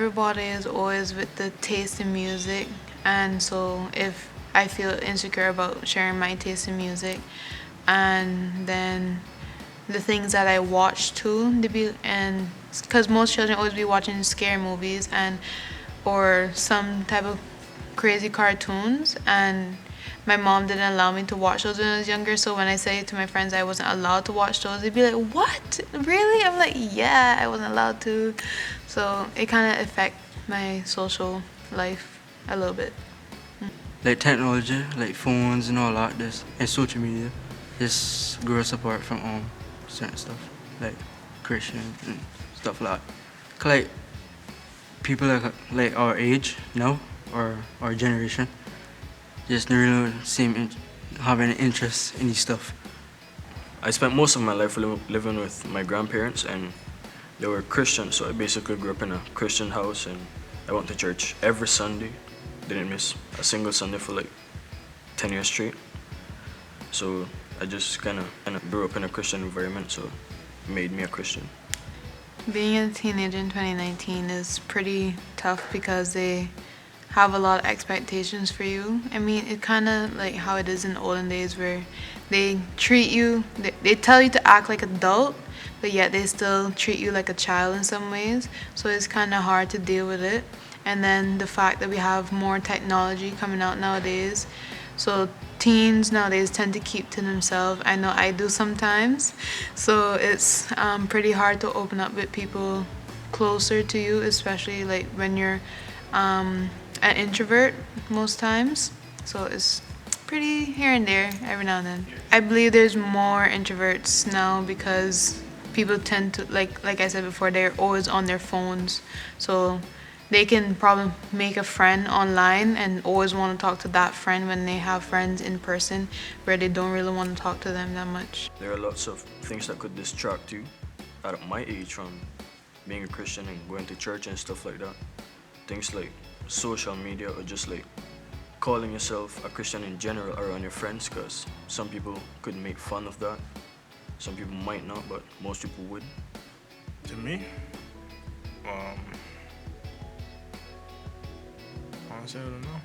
everybody is always with the taste in music, and so if I feel insecure about sharing my taste in music, and then the things that I watch too, they be and because most children always be watching scary movies and or some type of crazy cartoons, and my mom didn't allow me to watch those when I was younger. So when I say to my friends I wasn't allowed to watch those, they'd be like, "What? Really?" I'm like, "Yeah, I wasn't allowed to." So it kind of affect my social life a little bit. Like technology, like phones and all that, this and social media, just grow us apart from certain stuff, like Christian and stuff like that. 'Cause, like people like our age now, or our generation, just don't really seem having an interest in these stuff. I spent most of my life living with my grandparents, and they were Christians, so I basically grew up in a Christian house, and I went to church every Sunday. Didn't miss a single Sunday for like 10 years straight. So I just kind of grew up in a Christian environment, so it made me a Christian. Being a teenager in 2019 is pretty tough because they have a lot of expectations for you. I mean, it kind of like how it is in the olden days where they treat you, they tell you to act like adult, but yet they still treat you like a child in some ways. So it's kind of hard to deal with it. And then the fact that we have more technology coming out nowadays. So teens nowadays tend to keep to themselves. I know I do sometimes. So it's pretty hard to open up with people closer to you, especially like when you're an introvert most times. So it's pretty here and there every now and then. I believe there's more introverts now because people tend to like I said before, they're always on their phones. So they can probably make a friend online and always want to talk to that friend when they have friends in person where they don't really want to talk to them that much. There are lots of things that could distract you at my age from being a Christian and going to church and stuff like that. Things like social media, or just like calling yourself a Christian in general around your friends, because some people could make fun of that. Some people might not, but most people would. To me, honestly, I don't know.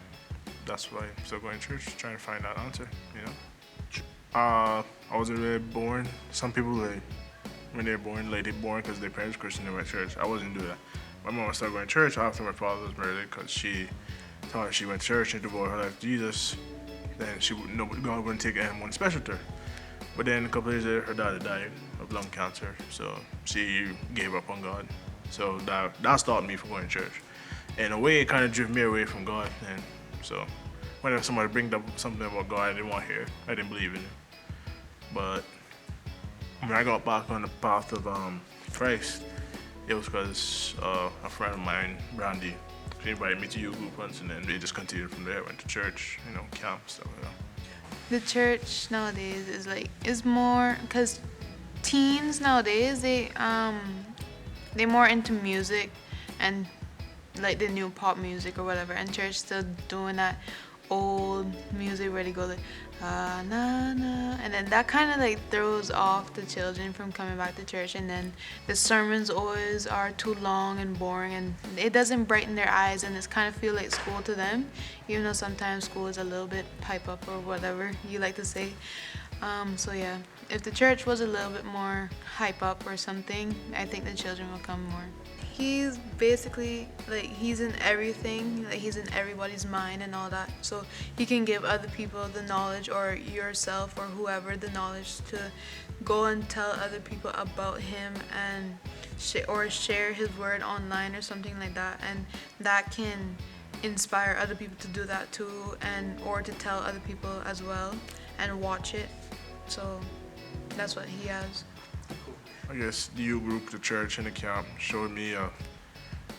That's why I'm still going to church, trying to find that answer, you know? I wasn't really born. Some people, like, when they're born, like, they're born because their parents Christian, they went to church. I wasn't doing that. My mom started going to church after my father was murdered because she thought if she went to church and devoted her life to Jesus, then God wouldn't take anyone special to her. But then a couple years later, her daughter died of lung cancer, so she gave up on God. So that stopped me from going to church. In a way, it kind of drove me away from God. And so whenever somebody brings up something about God I didn't want to hear, I didn't believe in it. But when I got back on the path of Christ, it was because a friend of mine, Brandy, she invited me to youth group once, and then we just continued from there. Went to church, camp, stuff like that. The church nowadays is more because teens nowadays they're more into music and like the new pop music or whatever, and church still doing that old music where they go like na na, and then that kind of like throws off the children from coming back to church. And then the sermons always are too long and boring, and it doesn't brighten their eyes, and it's kind of feel like school to them, even though sometimes school is a little bit pipe up or whatever you like to say. So yeah, if the church was a little bit more hype up or something, I think the children will come more. He's basically like he's in everything, like he's in everybody's mind and all that. So he can give other people the knowledge, or yourself or whoever the knowledge to go and tell other people about him, and or share his word online or something like that, and that can inspire other people to do that too, and or to tell other people as well and watch it. So that's what he has. I guess the youth group, the church, and the camp showed me a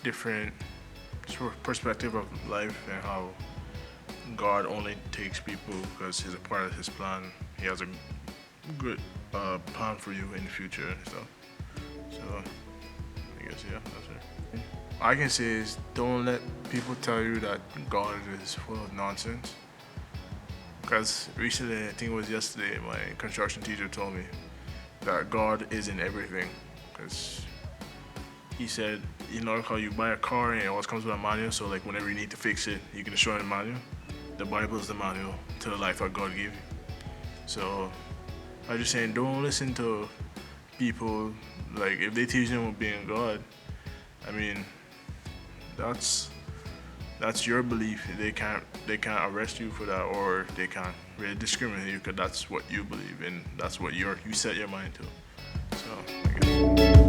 different perspective of life and how God only takes people because He's a part of His plan. He has a good plan for you in the future and stuff. So I guess that's it. All I can say is don't let people tell you that God is full of nonsense. Because recently, I think it was yesterday, my construction teacher told me that God is in everything. Because he said, you know how you buy a car and it always comes with a manual, so like whenever you need to fix it, you can just show in the manual. The Bible is the manual to the life that God gave you. So I'm just saying, don't listen to people, like if they teach them about being God, I mean, that's your belief. They can't arrest you for that, or they can't really discriminate you because that's what you believe and that's what you set your mind to. So I guess.